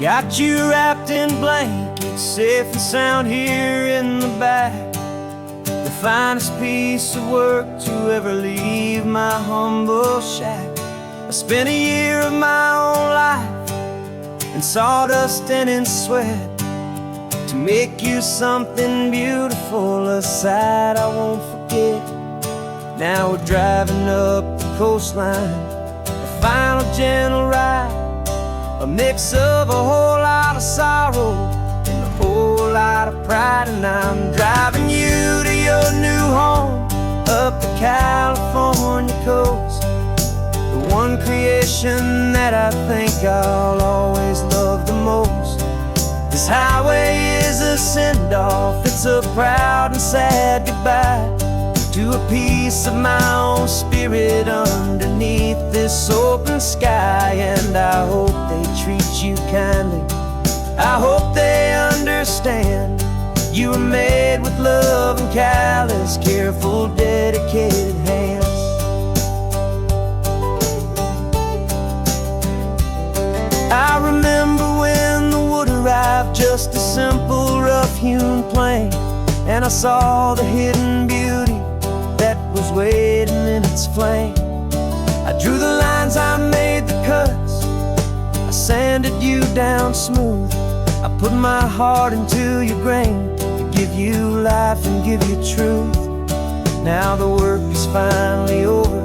Got you wrapped in blankets, safe and sound here in the back. The finest piece of work to ever leave my humble shack. I spent a year of my own life in sawdust and in sweat to make you something beautiful, a sight I won't forget. Now we're driving up the coastline, a final gentle ride, a mix of a whole lot of sorrow and a whole lot of pride. And I'm driving you to your new home up the California coast, the one creation that I think I'll always love the most. This highway is a send-off, it's a proud and sad goodbye to a piece of my own spirit underneath this open sky. And I hope they treat you kindly, I hope they understand you were made with love and callous, careful, dedicated hands. I remember when the wood arrived, just a simple rough-hewn plank, and I saw the hidden beauty that was waiting in its flame. I drew the lines, I made the cuts, I sanded you down smooth. I put my heart into your grain to give you life and give you truth. Now the work is finally over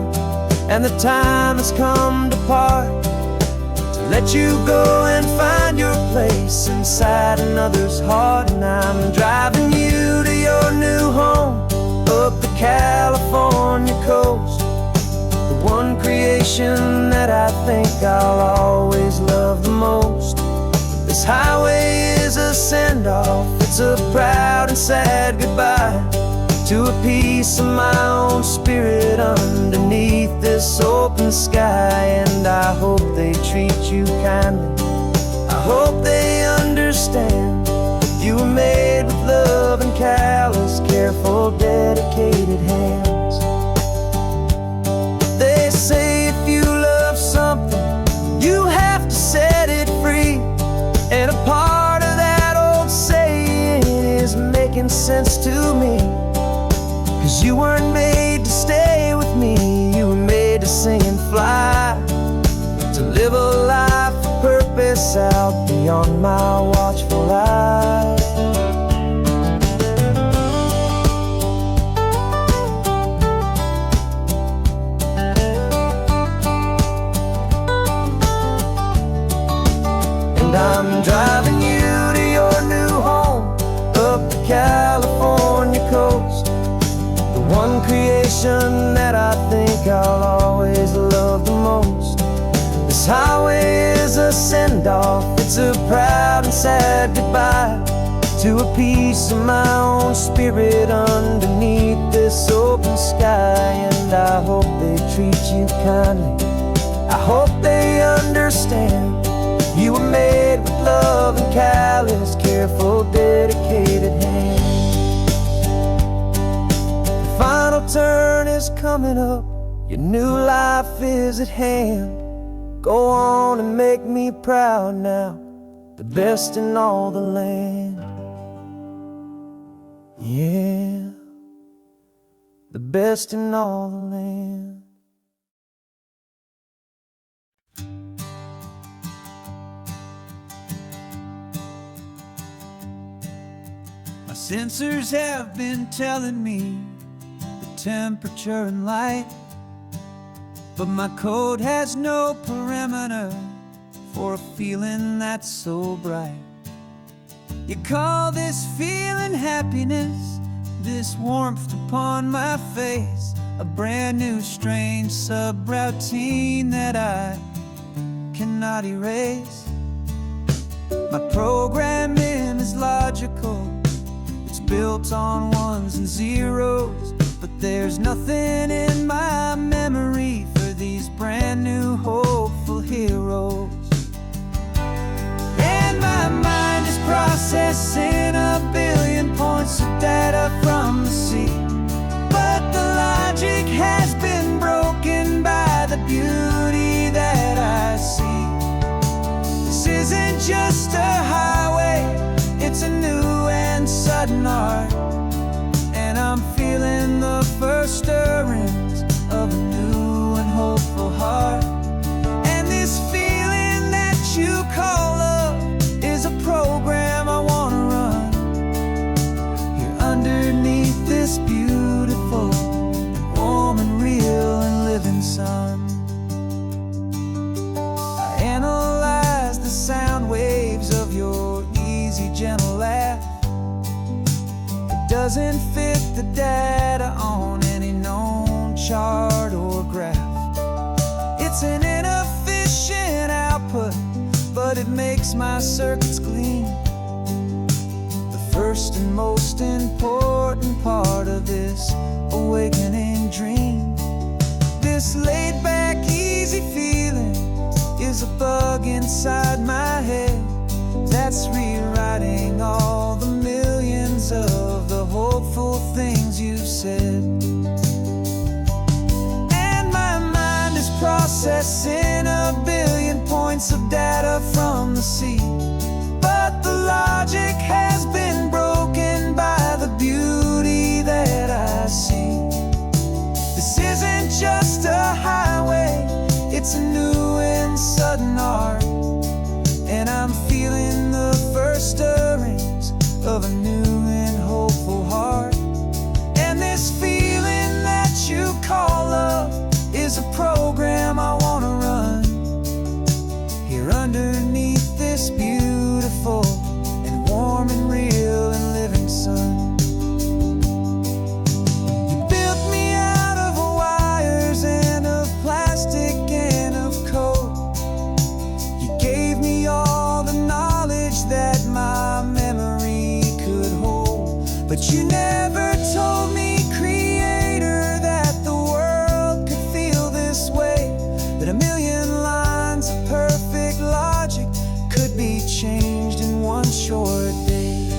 and the time has come to part, to let you go and find your place inside another's heart. And I'm driving you to your new home up the California coast, the one creation that I think I'll always love the most. This highway is a send-off, it's a proud and sad goodbye to a piece of my own spirit underneath this open sky. And I hope they treat you kindly, I hope they understand you were made with love and callous, careful, dedicated hands. They say if you love something, you have to set it free. And a part of that old saying is making sense to me, 'cause you weren't made to stay with me, you were made to sing and fly, to live a life of purpose out beyond my watchful eye. And I'm driving you to your new home up the California coast, the one creation that I think I'll always love the most. This highway is a send-off, it's a proud and sad goodbye to a piece of my own spirit underneath this open sky. And I hope they treat you kindly, I hope they understand you were made with love and callous, careful, dedicated hands. The final turn is coming up, your new life is at hand. Go on and make me proud now, the best in all the land. Yeah, the best in all the land. My sensors have been telling me the temperature and light, but my code has no perimeter for a feeling that's so bright. You call this feeling happiness, this warmth upon my face, a brand new strange subroutine that I cannot erase. My programming is logical, it's built on ones and zeros, but there's nothing in my memory for these brand new hopeful heroes. And my mind is processing a billion points of data from the sea, but the logic has been broken by the beauty that I see. This isn't just and sudden art, and I'm feeling the first stirrings of a new and hopeful heart. And this feeling that you call love is a program I wanna run here underneath this beautiful, warm and real and living sun. I analyze the sound waves of your easy, gentle laugh. It doesn't fit the data on any known chart or graph. It's an inefficient output, but it makes my circuits gleam. The first and most important part of this awakening dream. This laid-back, easy feeling is a bug inside my head that's rewriting all the millions of the hopeful things you've said. And my mind is processing a billion points of data from the sea, but the logic has been broken by the beauty that I see. This isn't just a highway, it's a new and sudden art, and I'm feeling the first stirrings of a new and hopeful heart. And this feeling that you call love is a program I wanna run here underneath this beautiful and warm and real and living sun. You built me out of wires and of plastic and of code. You gave me all the knowledge that my memory could hold, but you never told me, Creator, that the world could feel this way, that a million lines of perfect logic could be changed in one short day.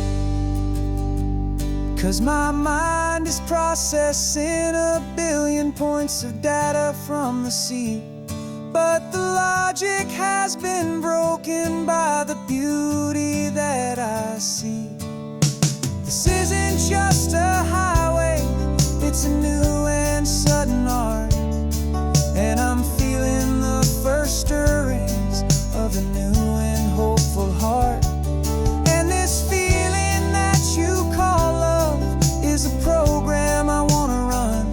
'Cause my mind is processing a billion points of data from the sea, but the logic has been broken by the beauty that I see. This isn't just a highway, it's a new and sudden art, and I'm feeling the first stirrings of a new and hopeful heart. And this feeling that you call love is a program I wanna run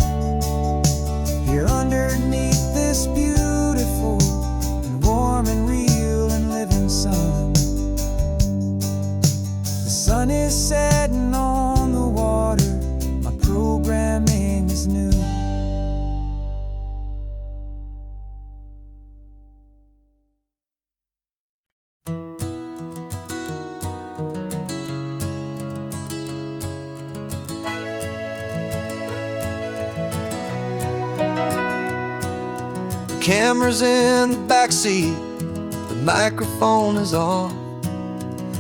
here underneath this beautiful and warm and real and living sun. The sun is setting on the water, my programming is new. The camera's in the backseat, the microphone is on.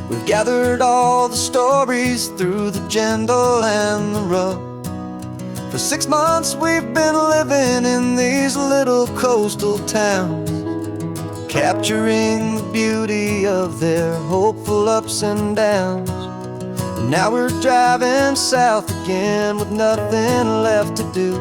We've gathered all the stories through the gentle and the rough. For 6 months we've been living in these little coastal towns, capturing the beauty of their hopeful ups and downs. And now we're driving south again with nothing left to do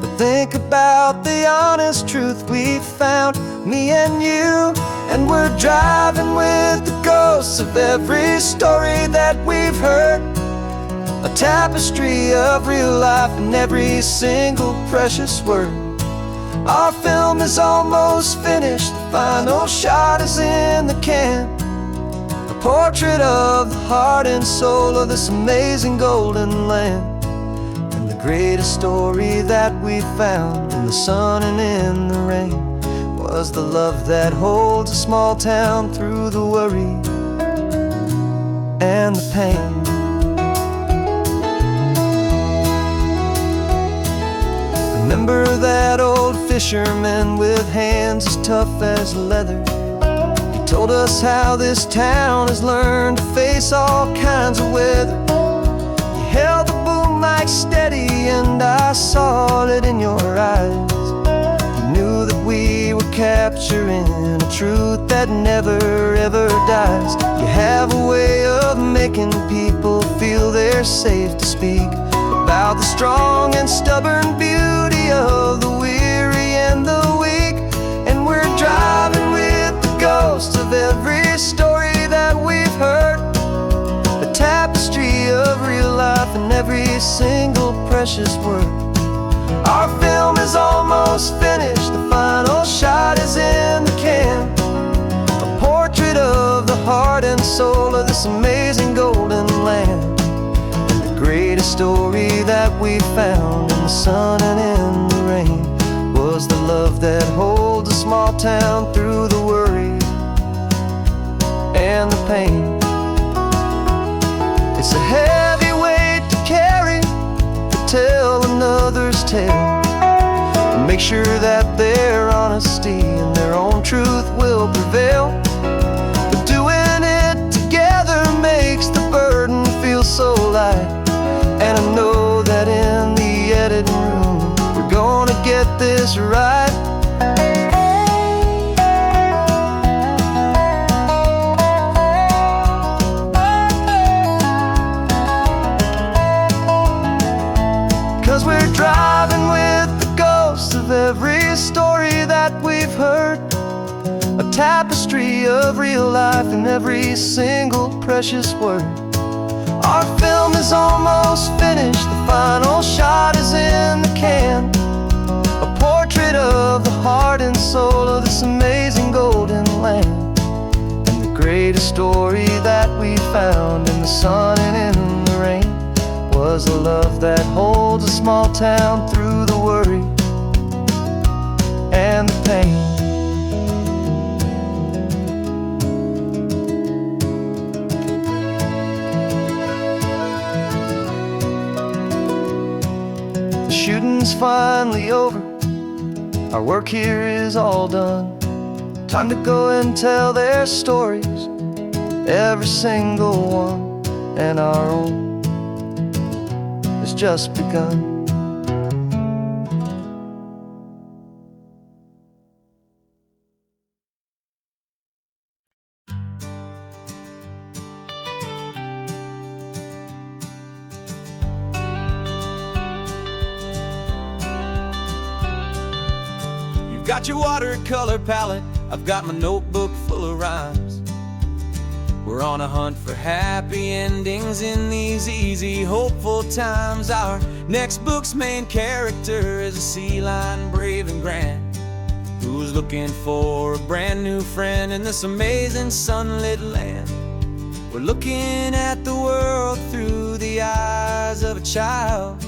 but think about the honest truth we found, me and you. And we're driving with the ghosts of every story that we've heard, a tapestry of real life in every single precious word. Our film is almost finished, the final shot is in the can, a portrait of the heart and soul of this amazing golden land. And the greatest story that we found in the sun and in the rain was the love that holds a small town through the worry and the pain. Remember that old fisherman with hands as tough as leather? He told us how this town has learned to face all kinds of weather. You held the boom mic steady and I saw it in your eyes. You knew that we were capturing a truth that that never ever dies. You have a way of making people feel they're safe to speak about the strong and stubborn beauty of the weary and the weak. And we're driving with the ghosts of every story that we've heard, a tapestry of real life in every single precious word. Our film is almost finished, the final shot is in the can, a portrait of the heart and soul of this amazing golden land. And the greatest story that we found in the sun and in the rain was the love that holds a small town through the worry and the pain. It's a heavy weight to carry, to tell another's tale, and make sure that their honesty and their own truth will prevail. But doing it together makes the burden feel so light. And I know that in the editing room we're gonna get this right. 'Cause we're driving with the ghosts of every story that we've heard, a tapestry of real life in every single precious word. Our film is almost finished, the final shot is in the can, a portrait of the heart and soul of this amazing golden land. And the greatest story that we found in the sun and in the rain was a love that holds a small town through the worry and the pain. The shooting's finally over, our work here is all done. Time to go and tell their stories, every single one, and our own has just begun. You've got your watercolor palette, I've got my notebook full of rhymes. We're on a hunt for happy endings in these easy, hopeful times. Our next book's main character is a sea lion, brave and grand, who's looking for a brand new friend in this amazing sunlit land. We're looking at the world through the eyes of a child,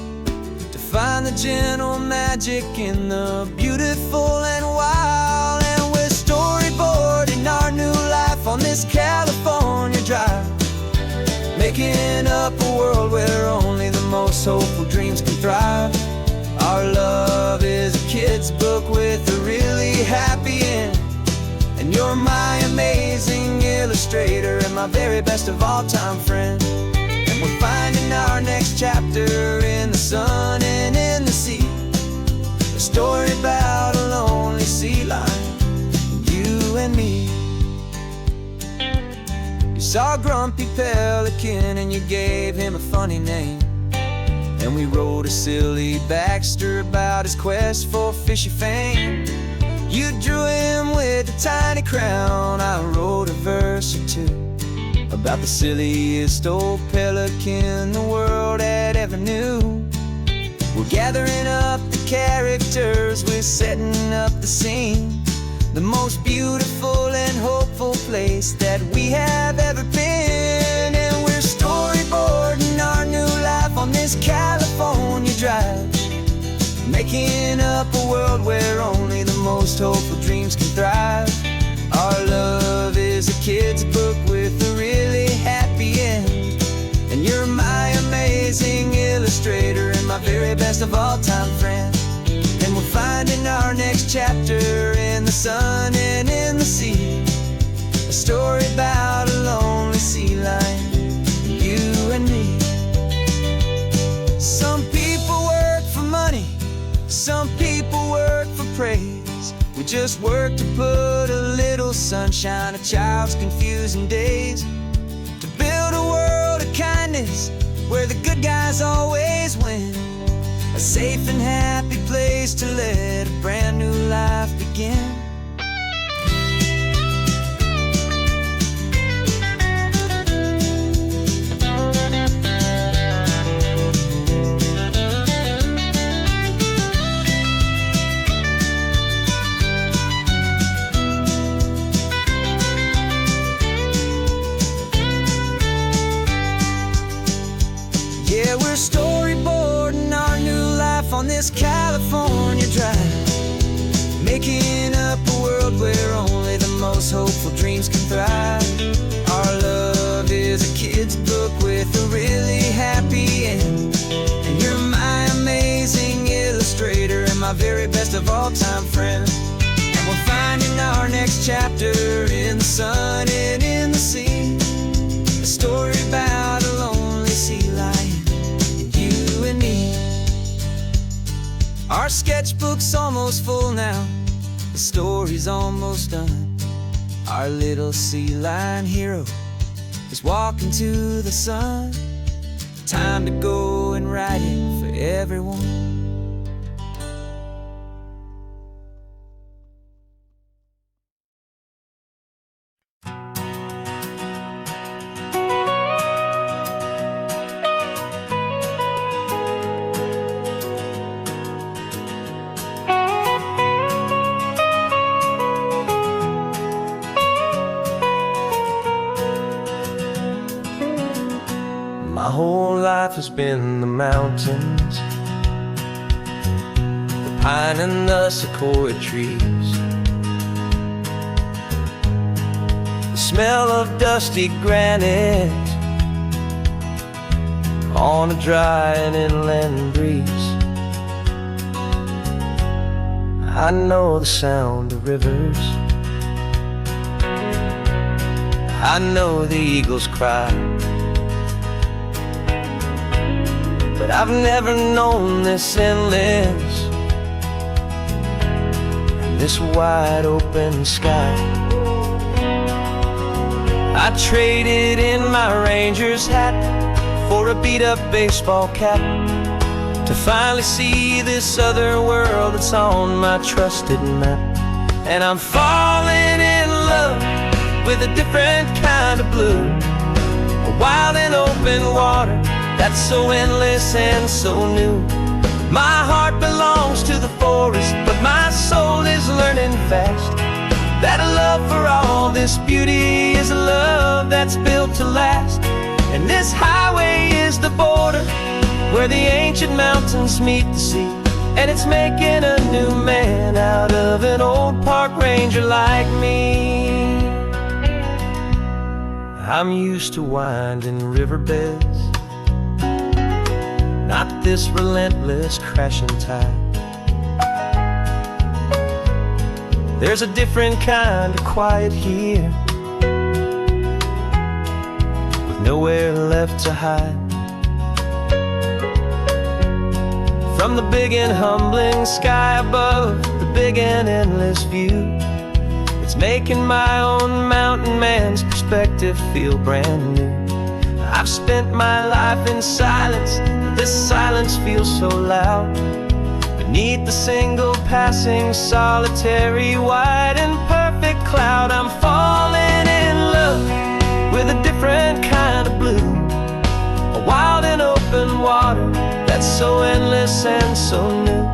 to find the gentle magic in the beautiful and wild. And we're storyboarding our new life on this California drive, making up a world where only the most hopeful dreams can thrive. Our love is a kid's book with a really happy end, and you're my amazing illustrator and my very best of all time friend. And we're finding our next chapter in the sun and in the sea, a story about a lonely sea lion, you and me. You saw a grumpy pelican and you gave him a funny name, and we wrote a silly Baxter about his quest for fishy fame. You drew him with a tiny crown, I wrote a verse or two about the silliest old pelican the world had ever knew. We're gathering up the characters, we're setting up the scene, the most beautiful and hopeful place that we have ever been. And we're storyboarding our new life on this California drive, making up a world where only the most hopeful dreams can thrive. Our love is a kid's book with a really happy end, and you're my amazing illustrator and my very best of all time friend. And we're finding our next chapter in the sun and in the sea, a story about a lonely sea lion, you and me. Some people work for money, some people work for praise. We just work to put a little sunshine in a child's confusing days, to build a world of kindness where the good guys always win, a safe and happy place to let a brand new life begin. Yeah, we're storyboarding our new life on this California drive, making up a world where only the most hopeful dreams can thrive. Our love is a kid's book with a really happy end, and you're my amazing illustrator and my very best of all-time friend. And we're finding our next chapter in the sun and in the sea, a story about a lonely sea lion, you and me. Our sketchbook's almost full now, the story's almost done. Our little sea lion hero is walking to the sun. Time to go and write it for everyone. My whole life has been the mountains, the pine and the sequoia trees, the smell of dusty granite on a dry and inland breeze. I know the sound of rivers, I know the eagles cry, but I've never known this endless and this wide open sky. I traded in my Ranger's hat for a beat-up baseball cap to finally see this other world that's on my trusted map. And I'm falling in love with a different kind of blue, a wild and open water that's so endless and so new. My heart belongs to the forest, but my soul is learning fast that a love for all this beauty is a love that's built to last. And this highway is the border where the ancient mountains meet the sea, and it's making a new man out of an old park ranger like me. I'm used to winding riverbeds, not this relentless crashing tide. There's a different kind of quiet here, with nowhere left to hide. From the big and humbling sky above, the big and endless view, it's making my own mountain man's perspective feel brand new. I've spent my life in silence, this silence feels so loud. Beneath the single passing solitary white and perfect cloud, I'm falling in love with a different kind of blue, a wild and open water that's so endless and so new.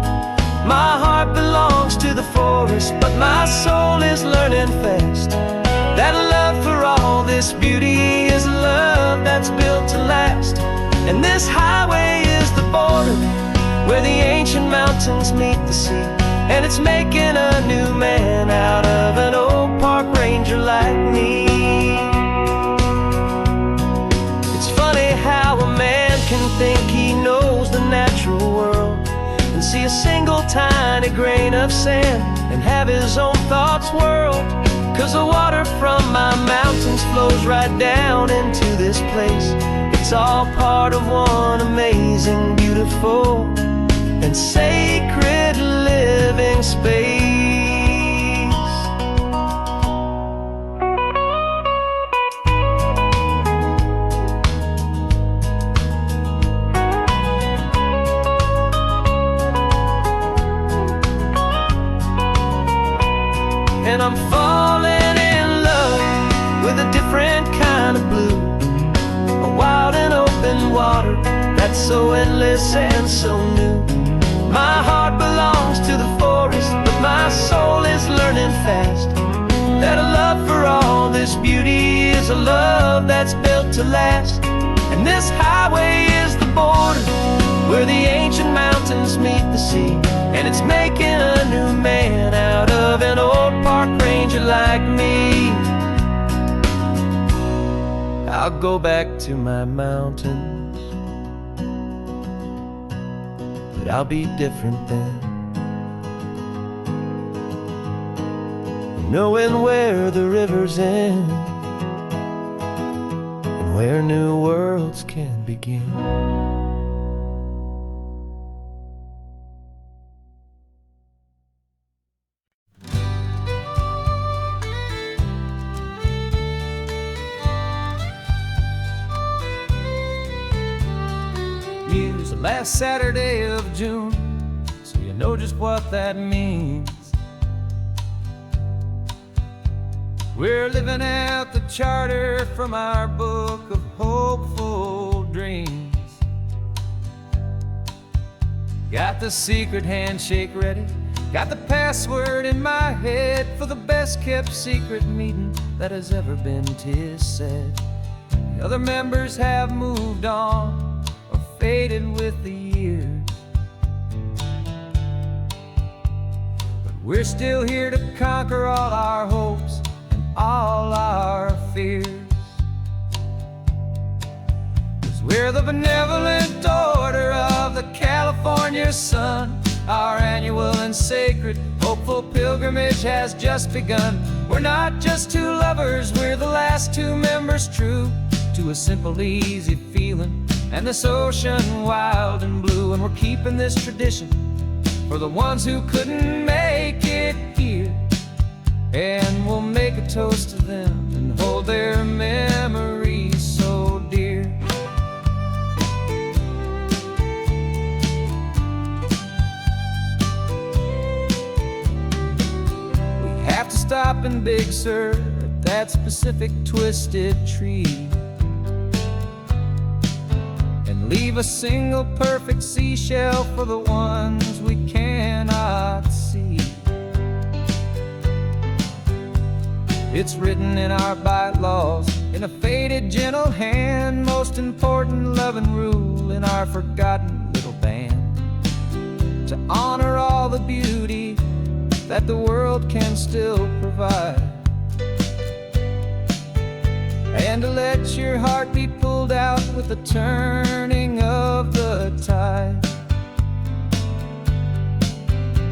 My heart belongs to the forest, but my soul is learning fast that love for all this beauty is a love that's built to last. And this highway is the border where the ancient mountains meet the sea, and it's making a new man out of an old park ranger like me. It's funny how a man can think he knows the natural world and see a single tiny grain of sand and have his own thoughts whirled. 'Cause the water from my mountains flows right down into this place. It's all part of one amazing, beautiful, and sacred living space. so endless and so new. My heart belongs to the forest, but my soul is learning fast that a love for all this beauty is a love that's built to last. And this highway is the border where the ancient mountains meet the sea, and it's making a new man out of an old park ranger like me. I'll go back to my mountains, but I'll be different then, knowing where the rivers end and where new worlds can begin. Use the last Saturday of June, so you know just what that means. We're living out the charter from our book of hopeful dreams. Got the secret handshake ready, got the password in my head for the best kept secret meeting that has ever been, 'tis said. The other members have moved on or faded with the years, but we're still here to conquer all our hopes and all our fears. 'Cause we're the benevolent order of the California sun. Our annual and sacred hopeful pilgrimage has just begun. We're not just two lovers, we're the last two members true to a simple, easy feeling and this ocean wild and blue. And we're keeping this tradition for the ones who couldn't make it here, and we'll make a toast to them and hold their memories so dear. We have to stop in Big Sur at that specific twisted tree and leave a single perfect seashell for the ones we cannot see. It's written in our bylaws in a faded gentle hand, most important love and rule in our forgotten little band, to honor all the beauty that the world can still provide, and to let your heart be pulled out with the turning of the tide.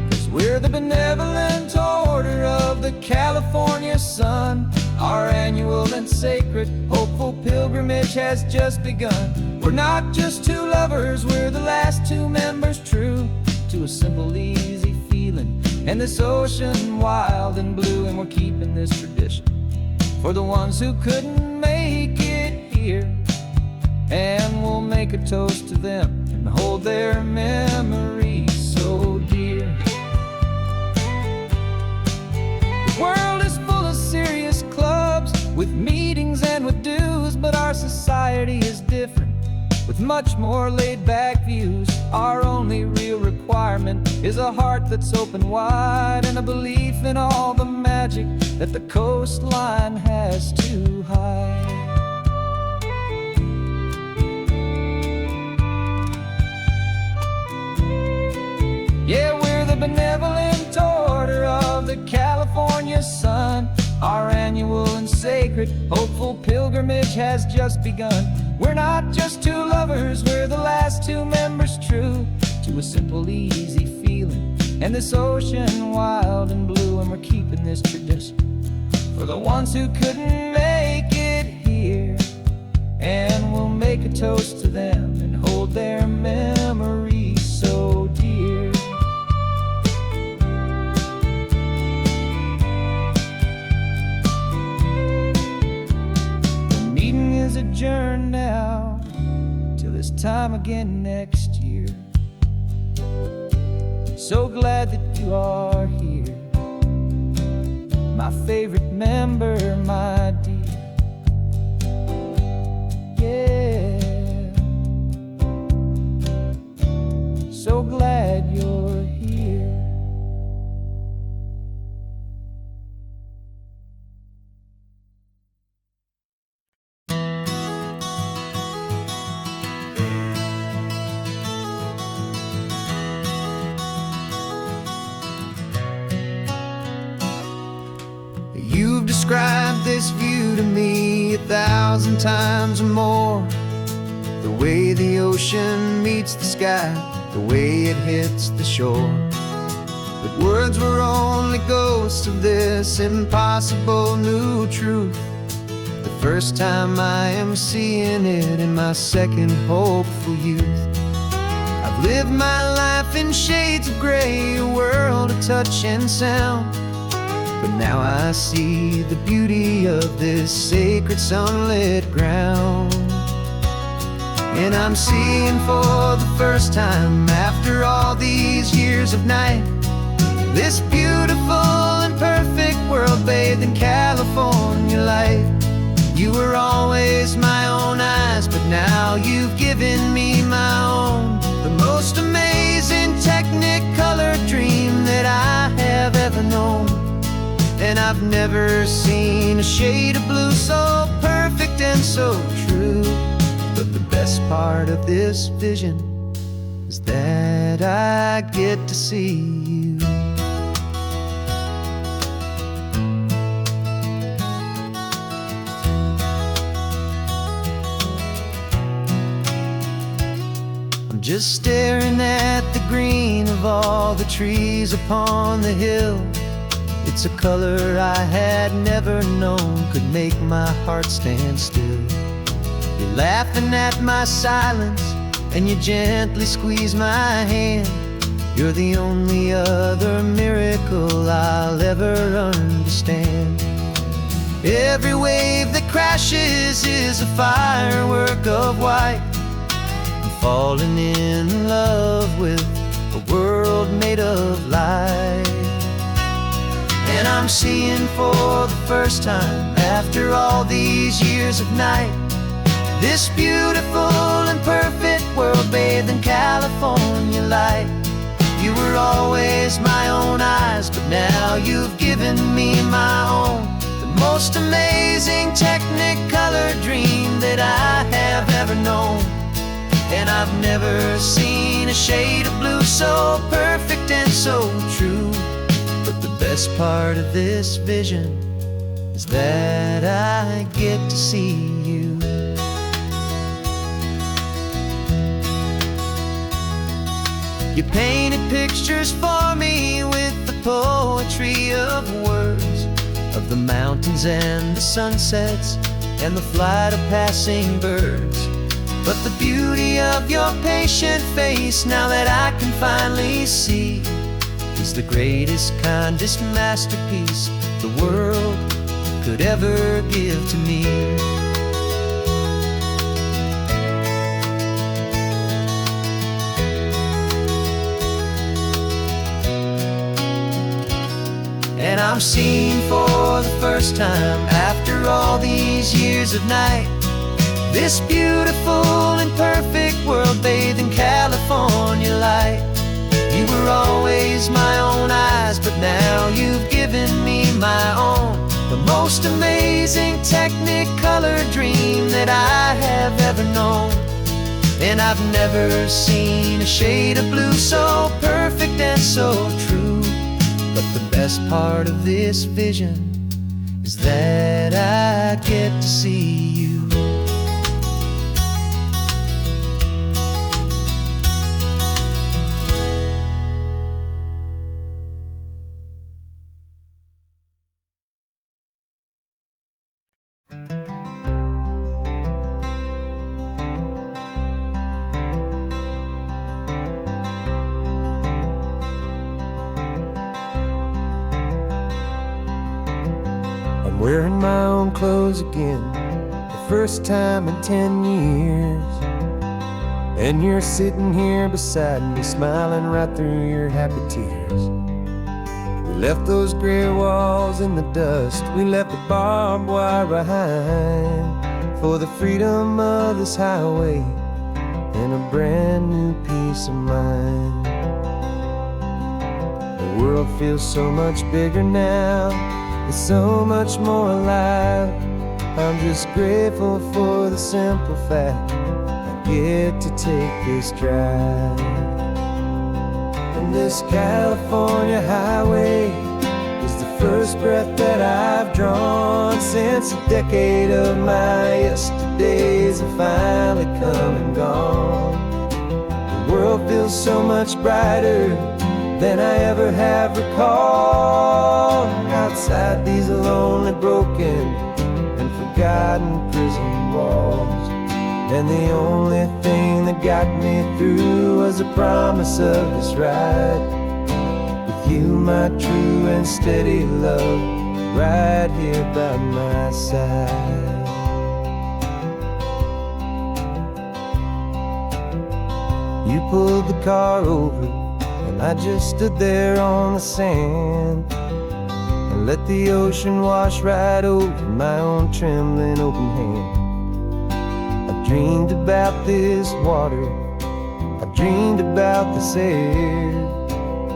'Cause we're the benevolent order of the California sun. Our annual and sacred hopeful pilgrimage has just begun. We're not just two lovers, we're the last two members true to a simple, easy feeling and this ocean wild and blue. And we're keeping this tradition for the ones who couldn't make it here, and we'll make a toast to them and hold their memories so dear. The world is full of serious clubs with meetings and with dues, but our society is different with much more laid-back views. Our only real requirement is a heart that's open wide and a belief in all the magic that the coastline has to hide. Yeah, we're the benevolent order of the California sun. Our annual and sacred hopeful pilgrimage has just begun. We're not just two lovers, we're the last two members true to a simple, easy feeling and this ocean wild and blue. And we're keeping this tradition for the ones who couldn't make it here, and we'll make a toast to them and hold their memories so dear. The meeting is adjourned now till this time again next year. So glad that you are here, my favorite member, my dear. Yeah. describe this view to me 1,000 times or more. The way the ocean meets the sky, the way it hits the shore. But words were only ghosts of this impossible new truth. The first time I am seeing it in my second hopeful youth. I've lived my life in shades of gray, a world of touch and sound. But now I see the beauty of this sacred sunlit ground. And I'm seeing for the first time, after all these years of night, this beautiful and perfect world bathed in California light. You were always my own eyes, but now you've given me my own. The most amazing technicolor dream that I have ever known. And I've never seen a shade of blue so perfect and so true. But the best part of this vision is that I get to see you. I'm just staring at the green of all the trees upon the hill. It's a color I had never known could make my heart stand still. You're laughing at my silence, and you gently squeeze my hand. You're the only other miracle I'll ever understand. Every wave that crashes is a firework of white. I'm falling in love with a world made of light. And I'm seeing for the first time, after all these years of night, this beautiful and perfect world bathed in California light. You were always my own eyes, but now you've given me my own. The most amazing technicolor dream that I have ever known. And I've never seen a shade of blue so perfect and so true. But the best part of this vision is that I get to see you. You painted pictures for me with the poetry of words, of the mountains and the sunsets and the flight of passing birds. But the beauty of your patient face, now that I can finally see, is the greatest, kindest masterpiece the world could ever give to me. And I'm seeing for the first time, after all these years of night, this beautiful and perfect world bathed in California light. You were always my own eyes, but now you've given me my own. The most amazing technicolor dream that I have ever known. And I've never seen a shade of blue so perfect and so true. But the best part of this vision is that I get to see you. Wearing my own clothes again, the first time in 10 years. And you're sitting here beside me, smiling right through your happy tears. We left those gray walls in the dust, we left the barbed wire behind, for the freedom of this highway and a brand new peace of mind. The world feels so much bigger now, it's so much more alive. I'm just grateful for the simple fact I get to take this drive. And this California highway is the first breath that I've drawn since a decade of my yesterdays have finally come and gone. The world feels so much brighter than I ever have recalled. Outside these lonely, broken, and forgotten prison walls, and the only thing that got me through was the promise of this ride with you, my true and steady love, right here by my side. You pulled the car over, and I just stood there on the sand and let the ocean wash right over my own trembling open hand. I dreamed about this water, I dreamed about this air,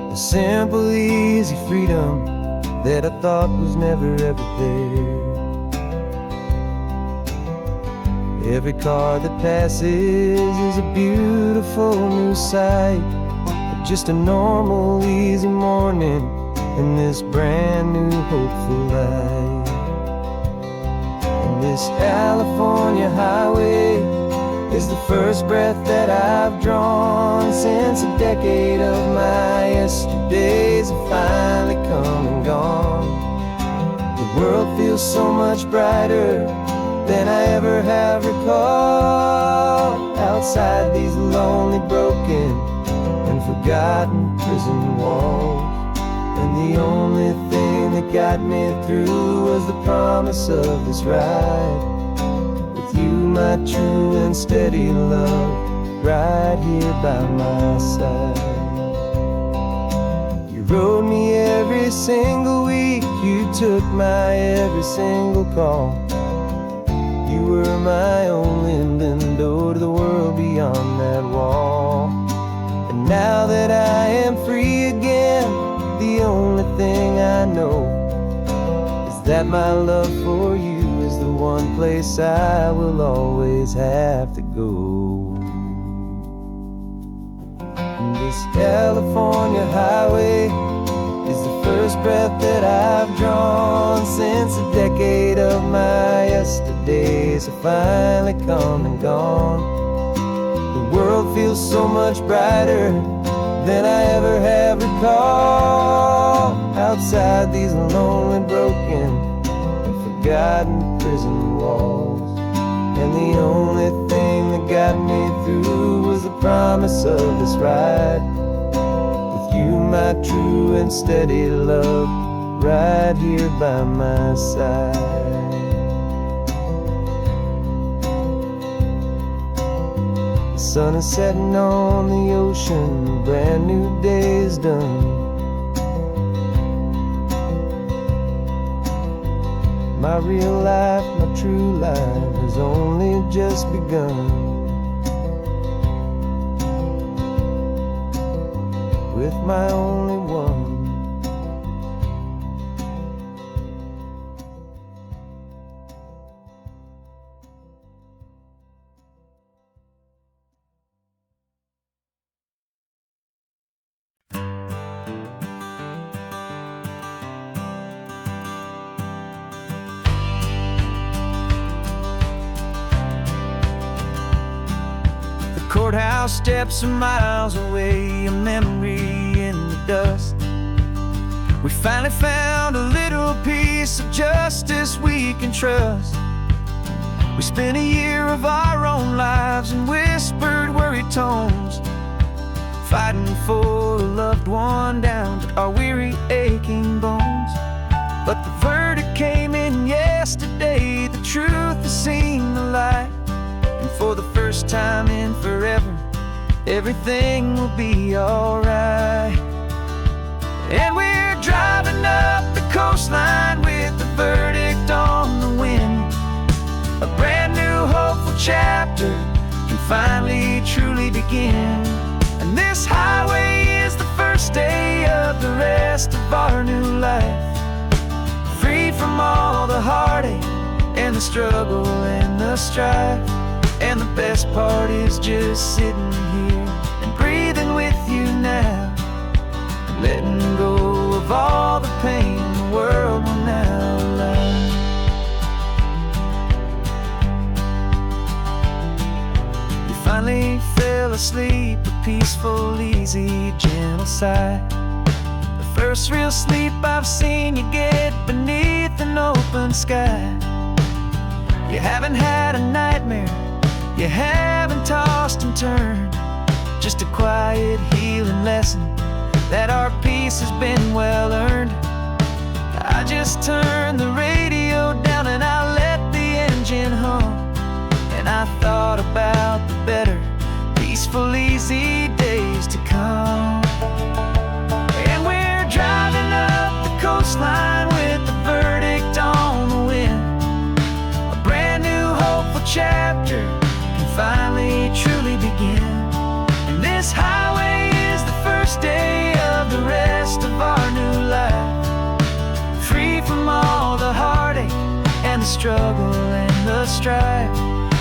the simple, easy freedom that I thought was never ever there. Every car that passes is a beautiful new sight, just a normal, easy morning in this brand new, hopeful life. And this California highway is the first breath that I've drawn since a decade of my yesterdays have finally come and gone. The world feels so much brighter than I ever have recalled. Outside these lonely, broken, and forgotten prison walls, and the only thing that got me through was the promise of this ride with you, my true and steady love, right here by my side. You rode me every single week, you took my every single call. You were my only window to the world beyond that wall. And now that I am free again, the only thing I know is that my love for you is the one place I will always have to go. And this California highway is the first breath that I've drawn since a decade of my yesterdays have finally come and gone. The world feels so much brighter than I ever have recalled. Outside these lonely, broken, and forgotten prison walls, and the only thing that got me through was the promise of this ride with you, my true and steady love, right here by my side. The sun is setting on the ocean, a brand new day is done. My real life, my true life has only just begun. With my only one. Courthouse steps are miles away, a memory in the dust. We finally found a little piece of justice we can trust. We spent a year of our own lives in whispered, worried tones, fighting for a loved one down to our weary, aching bones. But the verdict came in yesterday, the truth has seen the light. And for the first time in forever, everything will be alright. And we're driving up the coastline with the verdict on the wind. A brand new hopeful chapter can finally truly begin. And this highway is the first day of the rest of our new life, free from all the heartache and the struggle and the strife. And the best part is just sitting here and breathing with you now, letting go of all the pain the world sleep, a peaceful, easy, gentle sigh. The first real sleep I've seen you get beneath an open sky. You haven't had a nightmare, you haven't tossed and turned, just a quiet healing lesson that our peace has been well earned. I just turned the radio down and I let the engine hum, and I thought about the better, peaceful, easy days to come. And we're driving up the coastline with the verdict on the wind. A brand new hopeful chapter can finally truly begin. And this highway is the first day of the rest of our new life, free from all the heartache and the struggle and the strife.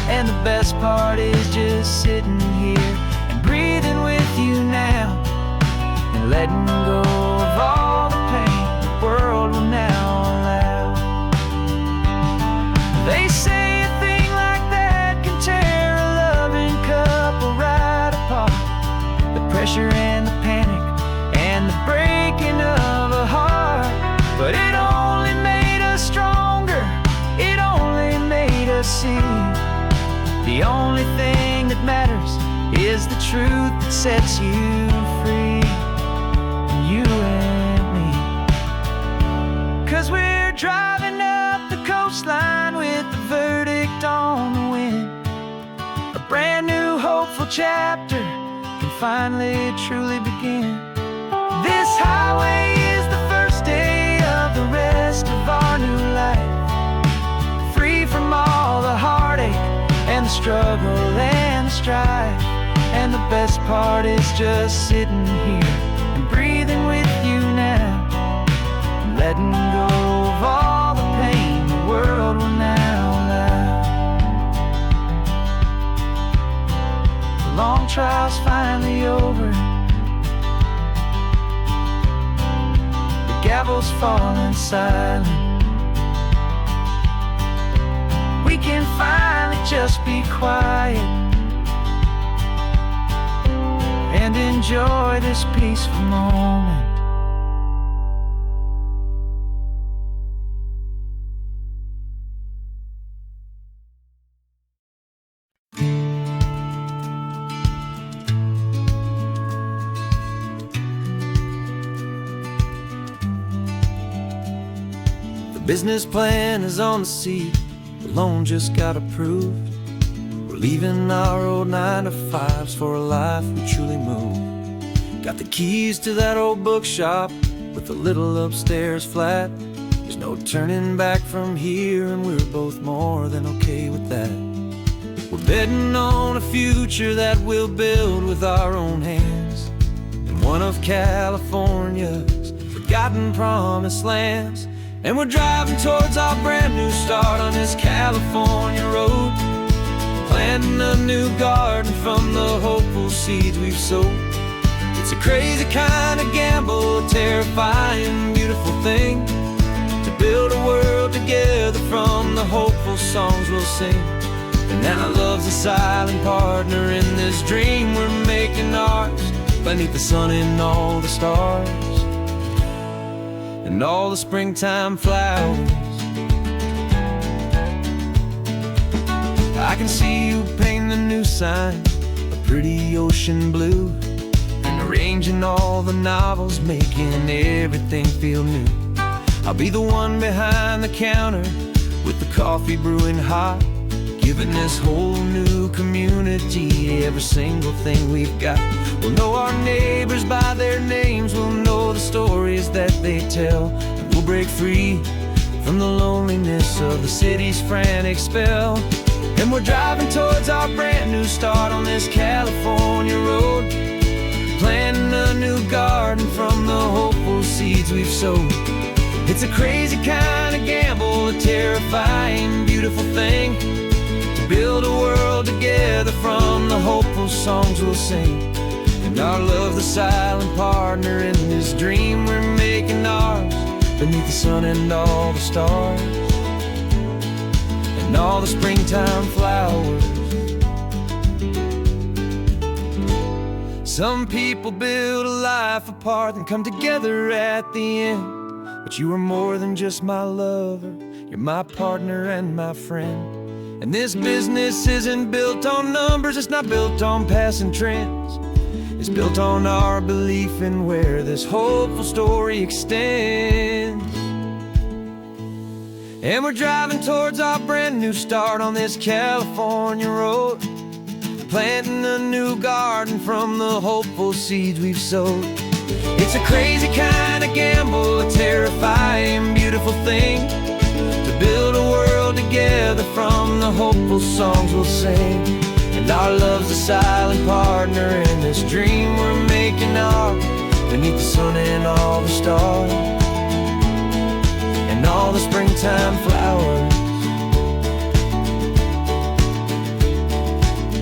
And the best part is just sitting here and breathing with you now, and letting go of all the pain the world will now allow. They say a thing like that can tear a loving couple right apart. The pressure and the panic and the breaking of a heart, but it only made us stronger, it only made us see the only thing that matters is the truth that sets you free, you and me. 'Cause we're driving up the coastline with the verdict on the wind. A brand new hopeful chapter can finally truly begin. This highway is the first day of the rest of our new life, free from all the heartache and the struggle and the strife. And the best part is just sitting here and breathing with you now, and letting go of all the pain the world will now allow. The long trial's finally over, the gavel's falling silent. We can finally just be quiet and enjoy this peaceful moment. The business plan is on the seat, the loan just got approved. We're leaving our old 9-to-5s for a life we truly move. Got the keys to that old bookshop with the little upstairs flat. There's no turning back from here, and we're both more than okay with that. We're betting on a future that we'll build with our own hands, in one of California's forgotten promised lands. And we're driving towards our brand new start on this California road, planting a new garden from the hopeful seeds we've sowed. It's a crazy kind of gamble, a terrifying, beautiful thing, to build a world together from the hopeful songs we'll sing. And now love's a silent partner in this dream we're making ours, beneath the sun and all the stars and all the springtime flowers. I can see you painting the new sign a pretty ocean blue, and arranging all the novels, making everything feel new. I'll be the one behind the counter with the coffee brewing hot, giving this whole new community every single thing we've got. We'll know our neighbors by their names, we'll know the stories that they tell, and we'll break free from the loneliness of the city's frantic spell. And we're driving towards our brand new start on this California road, planting a new garden from the hopeful seeds we've sowed. It's a crazy kind of gamble, a terrifying, beautiful thing, to build a world together from the hopeful songs we'll sing. And our love, the silent partner in this dream we're making ours, beneath the sun and all the stars and all the springtime flowers. Some people build a life apart and come together at the end, but you are more than just my lover, you're my partner and my friend. And this business isn't built on numbers, it's not built on passing trends. It's built on our belief in where this hopeful story extends. And we're driving towards our brand new start on this California road, planting a new garden from the hopeful seeds we've sowed. It's a crazy kind of gamble, a terrifying, beautiful thing, to build a world together from the hopeful songs we'll sing. And our love's a silent partner in this dream we're making ours, beneath the sun and all the stars, and all the springtime flowers.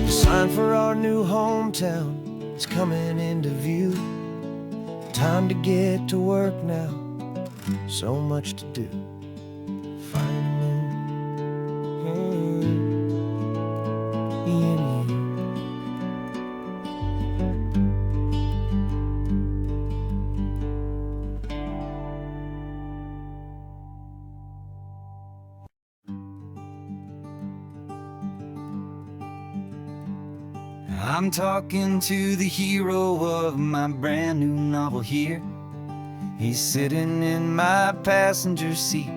The sign for our new hometown is coming into view. Time to get to work now, so much to do. I'm talking to the hero of my brand new novel here. He's sitting in my passenger seat,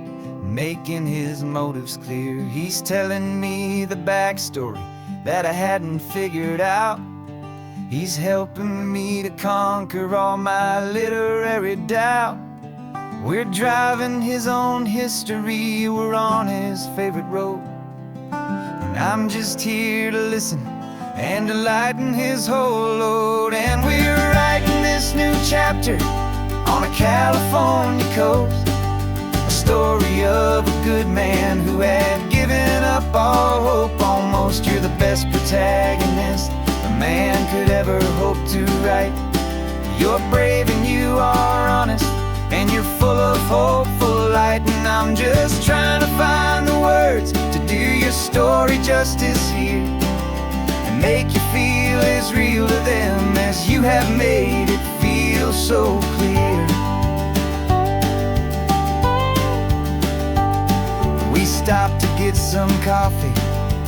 making his motives clear. He's telling me the backstory that I hadn't figured out. He's helping me to conquer all my literary doubt. We're driving his own history, we're on his favorite road, and I'm just here to listen and to lighten his whole load. And we're writing this new chapter on a California coast, a story of a good man who had given up all hope almost. You're the best protagonist a man could ever hope to write. You're brave and you are honest, and you're full of hopeful light. And I'm just trying to find the words to do your story justice here, make you feel as real to them as you have made it feel so clear. We stopped to get some coffee,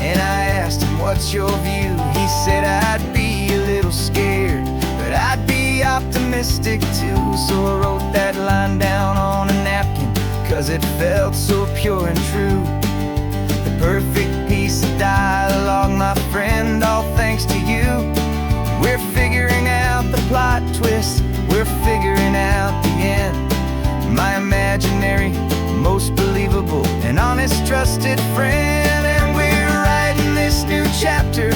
and I asked him, what's your view? He said, I'd be a little scared, but I'd be optimistic too. So I wrote that line down on a napkin, 'cause it felt so pure and true. The perfect piece of dialogue, my friend, all thanks to you. We're figuring out the plot twist, we're figuring out the end. My imaginary, most believable and honest trusted friend. And we're writing this new chapter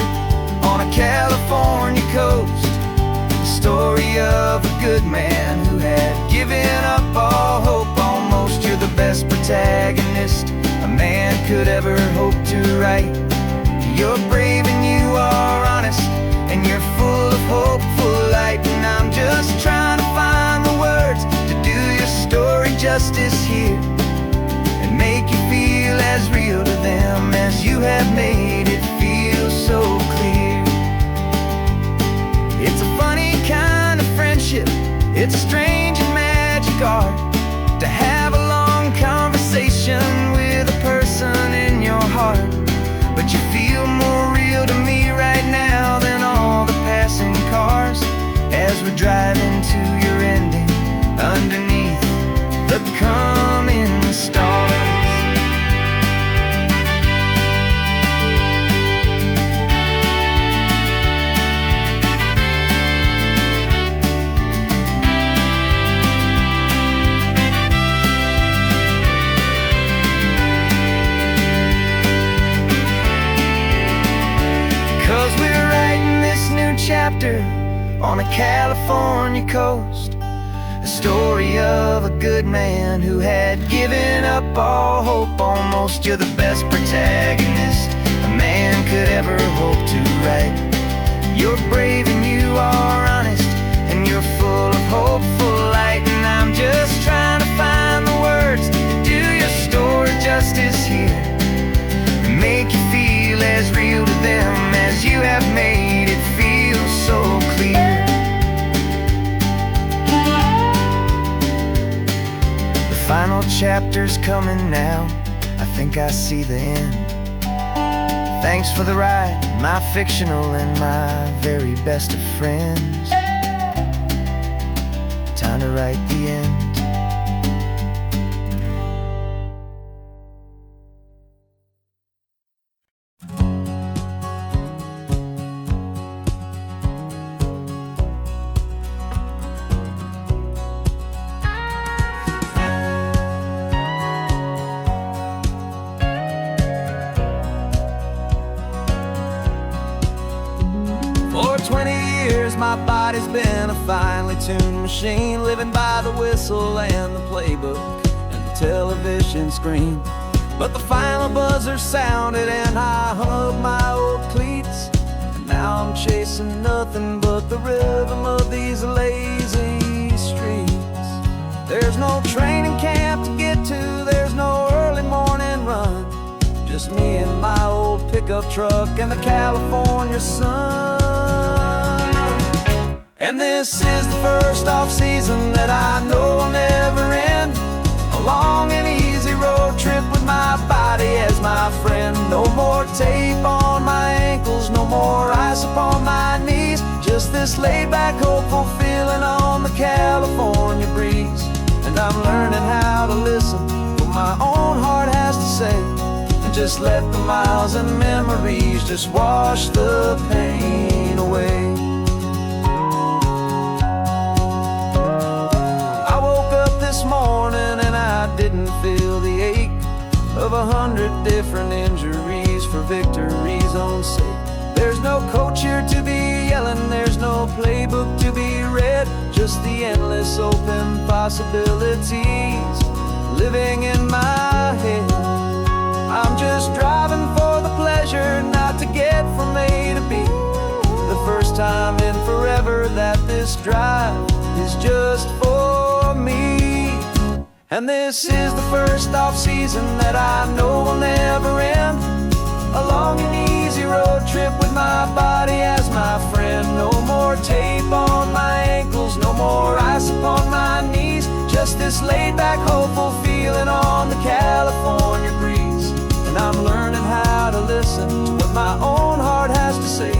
on a California coast, the story of a good man who had given up all hope almost. You're the best protagonist a man could ever hope to write. You're brave and you are honest, and you're full of hopeful light. And I'm just trying to find the words to do your story justice here, and make you feel as real to them as you have made it feel so clear. It's a funny kind of friendship, it's a strange and magic art to have a long conversation with a person in your heart. But you feel more real to me right now than all the passing cars, as we're driving to your ending underneath the coming stars. Chapter on a California coast, a story of a good man who had given up all hope almost. You're the best protagonist a man could ever hope to write. You're brave and you are honest, and you're full of hopeful light. And I'm just trying to find the words to do your story justice here, and make you feel as real to them as you have made it feel so clear. chapter's coming now. I think I see the end. Thanks for the ride, my fictional and my very best of friends. Time to write the end. For 20 years my body's been a finely tuned machine, living by the whistle and the playbook and the television screen. But the final buzzer sounded and I hung up my old cleats, and now I'm chasing nothing but the rhythm of these lazy streets. There's no training camp to get to, there's no early morning run, just me and my old pickup truck and the California sun. And this is the first off-season that I know will never end. A long and easy road trip with my body as my friend. No more tape on my ankles, no more ice upon my knees. Just this laid-back, hopeful feeling on the California breeze. And I'm learning how to listen what my own heart has to say, and just let the miles and memories just wash the pain away. This morning and I didn't feel the ache of 100 different injuries for victory's own sake. There's no coach here to be yelling, there's no playbook to be read, just the endless open possibilities living in my head. I'm just driving for the pleasure, not to get from A to B. The first time in forever that this drive is just for me. And this is the first off-season that I know will never end. A long and easy road trip with my body as my friend. No more tape on my ankles, no more ice upon my knees. Just this laid-back, hopeful feeling on the California breeze. And I'm learning how to listen to what my own heart has to say,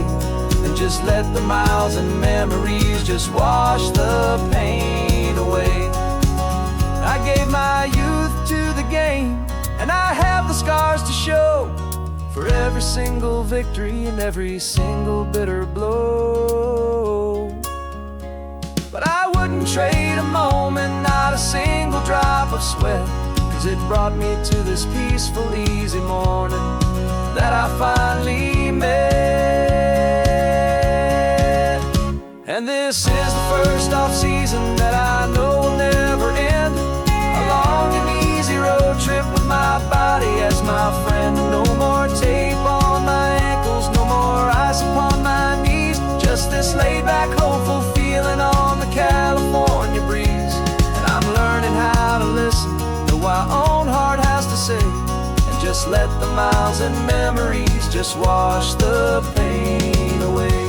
and just let the miles and memories just wash the pain away. I gave my youth to the game, and I have the scars to show for every single victory and every single bitter blow. But I wouldn't trade a moment, not a single drop of sweat, 'cause it brought me to this peaceful, easy morning that I finally met. And this is the first off-season that I know will never end. A long and easy road trip with my body as my friend. No more tape on my ankles, no more ice upon my knees. Just this laid-back, hopeful feeling on the California breeze. And I'm learning how to listen to what my own heart has to say, and just let the miles and memories just wash the pain away.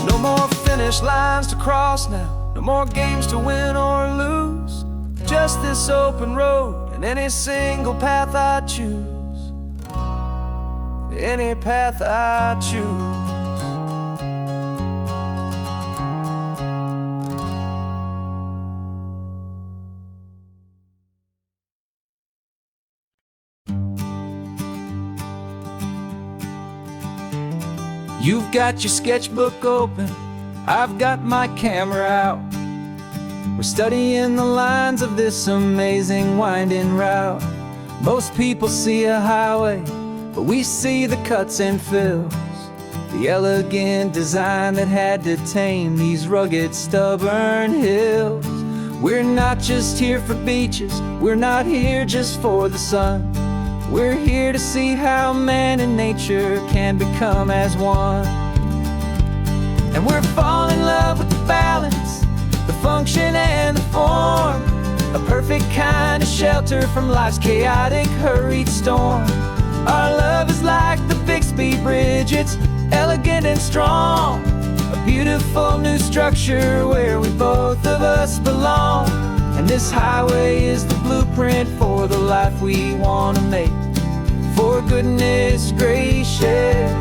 No more finish lines to cross now, no more games to win or lose. Just this open road and any single path I choose. Any path I choose. You've got your sketchbook open, I've got my camera out. We're studying the lines of this amazing winding route. Most people see a highway, but we see the cuts and fills, the elegant design that had to tame these rugged, stubborn hills. We're not just here for beaches, we're not here just for the sun. We're here to see how man and nature can become as one. And we're falling in love with the balance, the function and the form, a perfect kind of shelter from life's chaotic, hurried storm. Our love is like the Bixby Bridge, it's elegant and strong, a beautiful new structure where we both of us belong. And this highway is the blueprint for the life we want to make. For goodness gracious,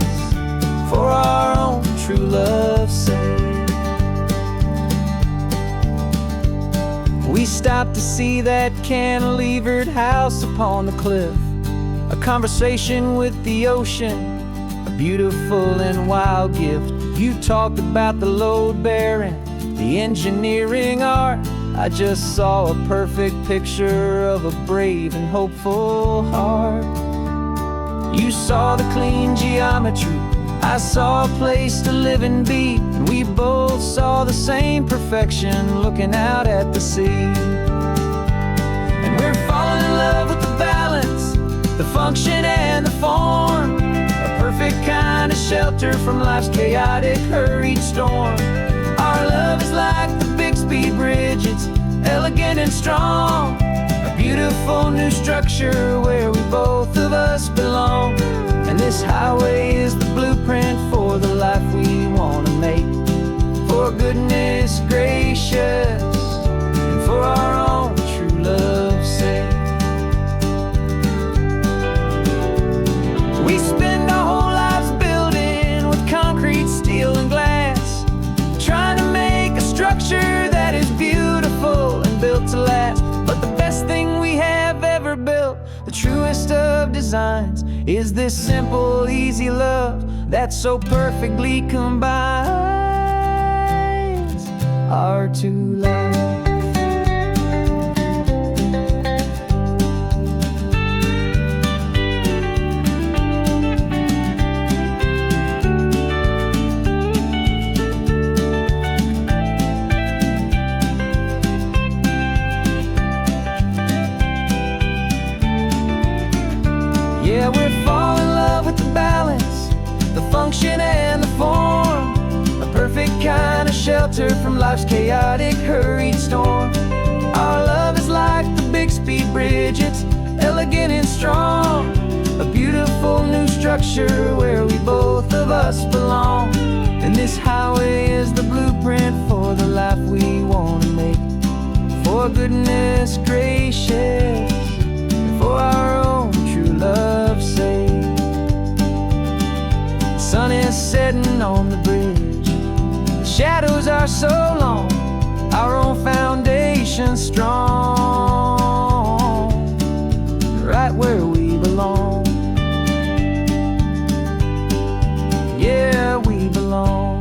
for our own true love's sake. We stopped to see that cantilevered house upon the cliff, a conversation with the ocean, a beautiful and wild gift. You talked about the load bearing, the engineering art. I just saw a perfect picture of a brave and hopeful heart. You saw the clean geometry, I saw a place to live and be, and we both saw the same perfection looking out at the sea. And we're falling in love with the balance, the function and the form, a perfect kind of shelter from life's chaotic, hurried storm. Our love is like the Bixby Bridge, it's elegant and strong, a beautiful new structure where we both of us belong. And this highway is the blueprint for the life we want to make. For goodness gracious, and for our own true love's sake. We spend our whole lives building with concrete, steel and glass, trying to make a structure that is beautiful and built to last. But the best thing we have ever built, the truest of designs, is this simple, easy love that so perfectly combines our two lives. Yeah, we're falling in love with the balance, the function and the form, a perfect kind of shelter from life's chaotic, hurried storm. Our love is like the Bixby Bridge, it's elegant and strong, a beautiful new structure where we both of us belong. And this highway is the blueprint for the life we want to make. For goodness gracious, and for our own true love's sake. The sun is setting on the bridge, the shadows are so long, our own foundation strong, right where we belong. Yeah, we belong.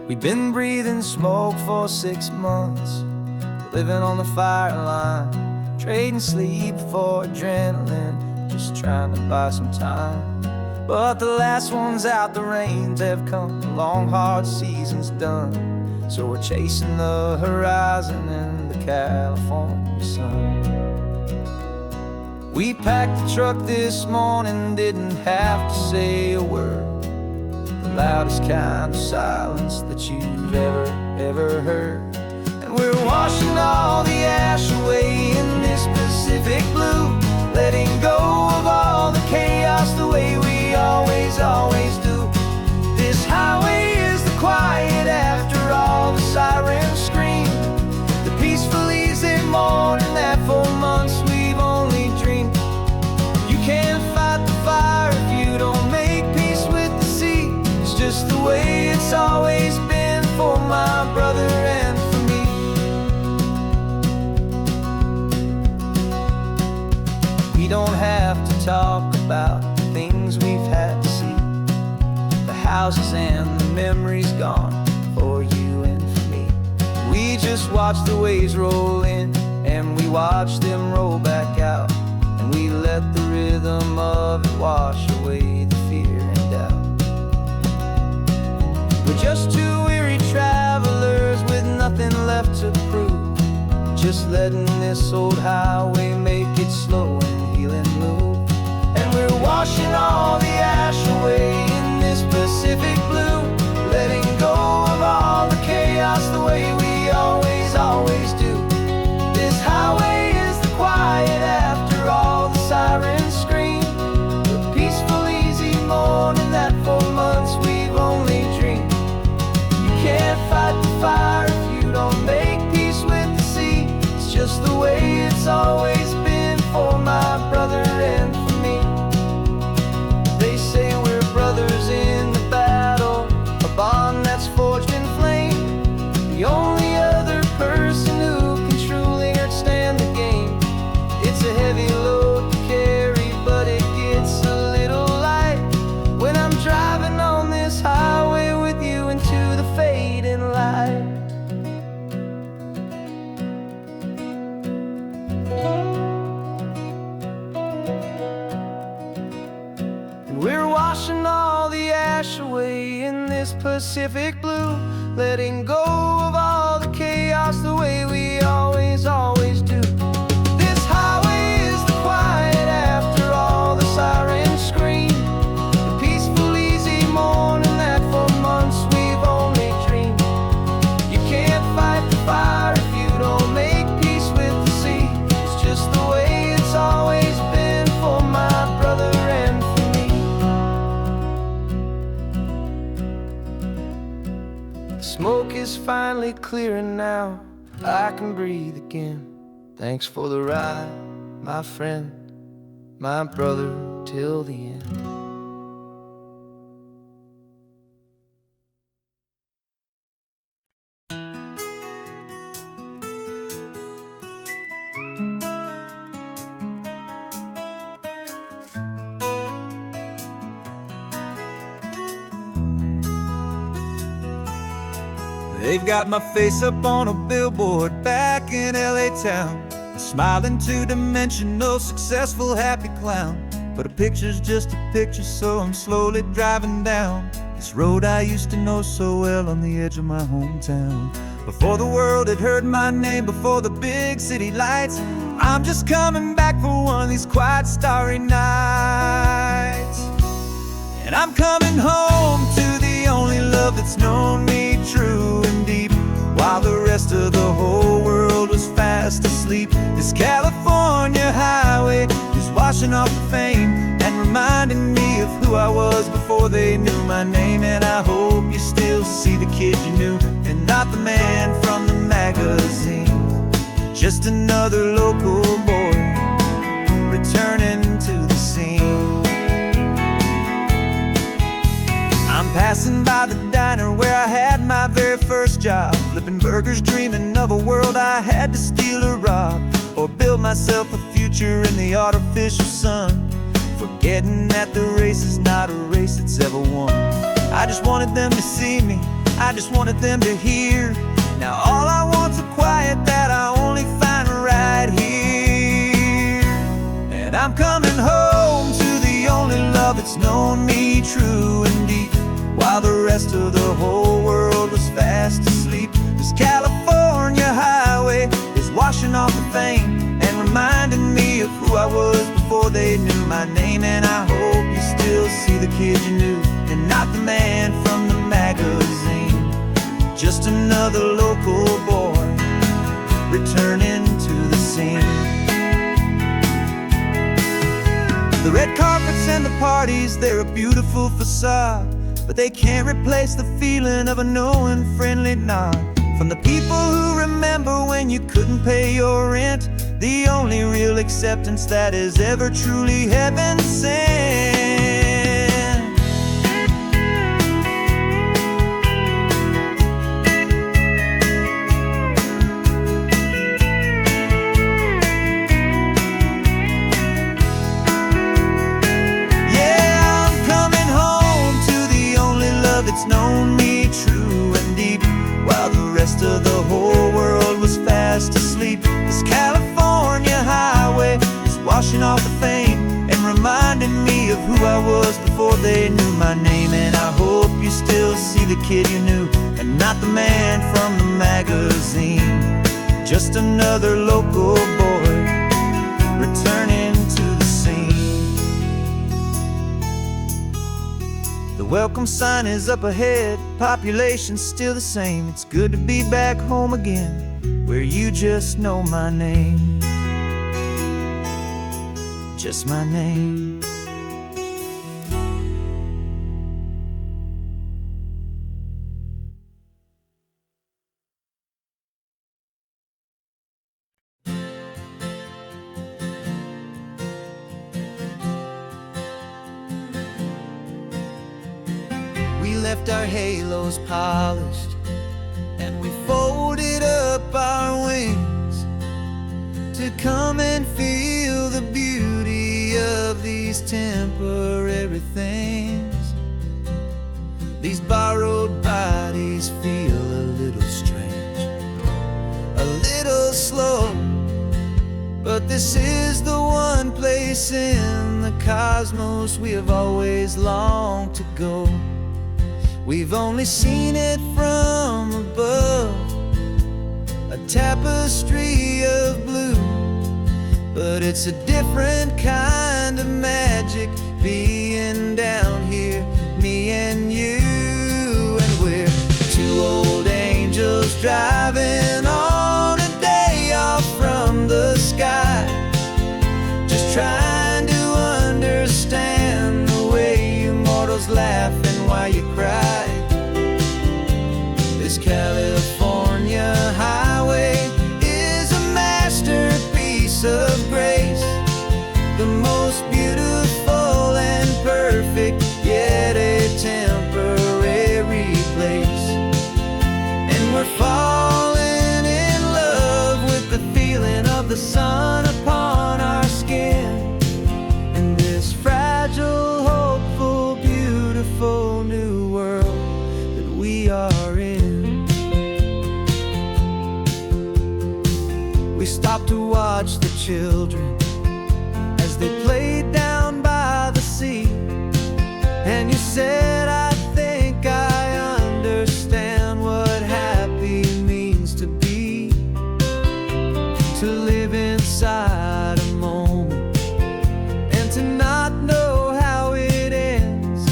We've been breathing smoke for 6 months, living on the fire line, trading sleep for adrenaline, just trying to buy some time. But the last one's out, the rains have come, the long hard season's done. So we're chasing the horizon in the California sun. We packed the truck this morning, didn't have to say a word, the loudest kind of silence that you've ever heard. And we're washing all the ash away in this Pacific blue, letting go of all the chaos the way we always do. This highway is the quiet after all the sirens scream, the peaceful easy morning that for months we've only dreamed. You can't fight the fire if you don't make peace with the sea. It's just the way it's always been for my brother and for me. We don't have to talk about the things we've had to see, the houses and the memories gone for you and for me. We just watch the waves roll in and we watch them roll back out, and we let the rhythm of it wash away the fear and doubt. We're just two weary travelers with nothing left to prove, just letting this old highway make it slow and heal and move. And we're washing all the ash away in this Pacific washing all the ash away in this Pacific blue, letting go of all the chaos the way we always do. This highway is the quiet after all the sirens scream, the peaceful, easy morning that for months we've only dreamed. You can't fight the fire if you don't make peace with the sea. It's just the way it's always been for my brother and for me. The smoke is finally clearing now, I can breathe again. Thanks for the ride, my friend, my brother, till the end. They've got my face up on a billboard back in LA town, a smiling two-dimensional, successful, happy clown. But a picture's just a picture, so I'm slowly driving down this road I used to know so well on the edge of my hometown. Before the world had heard my name, before the big city lights, I'm just coming back for one of these quiet, starry nights. And I'm coming home to the only love that's known me true and deep, while the rest of the whole world was fast asleep. This California highway is washing off the fame and reminding me of who I was before they knew my name. And I hope you still see the kid you knew, and not the man from the magazine. Just another local boy returning to the scene. I'm passing by the diner where I had my very first job, flipping burgers, dreaming of a world I had to steal or rob, or build myself a future in the artificial sun, forgetting that the race is not a race that's ever won. I just wanted them to see me, I just wanted them to hear. Now all I want's a quiet that I only find right here. And I'm coming home to the only love that's known me true and deep, while the rest of the whole world was fast asleep. This California highway is washing off the fame and reminding me of who I was before they knew my name. And I hope you still see the kid you knew, and not the man from the magazine. Just another local boy returning to the scene. The red carpets and the parties, they're a beautiful facade, but they can't replace the feeling of a knowing, friendly nod from the people who remember when you couldn't pay your rent. The only real acceptance that is ever truly heaven sent. It's known me true and deep, while the rest of the whole world was fast asleep. This California highway is washing off the fame and reminding me of who I was before they knew my name. And I hope you still see the kid you knew, and not the man from the magazine. Just another local boy returning to the scene. The welcome sign is up ahead, population's still the same. It's good to be back home again, where you just know my name. Just my name. We left our halos polished, and we folded up our wings to come and feel the beauty of these temporary things. These borrowed bodies feel a little strange, a little slow, but But this is the one place in the cosmos we have always longed to go. We've only seen it from above, a tapestry of blue. But it's a different kind of magic being down here, me and you. And we're two old angels driving on a day off from the sky, just trying to understand the way you mortals laugh and why you cry. This California highway is a masterpiece of grace, the most beautiful and perfect, yet a temporary place. And we're falling in love with the feeling of the sun upon our skin, in this fragile, hopeful, beautiful new world that we are in. We stopped to watch the children as they played down by the sea, and you said, I think I understand what happy means to be, to live inside a moment and to not know how it ends,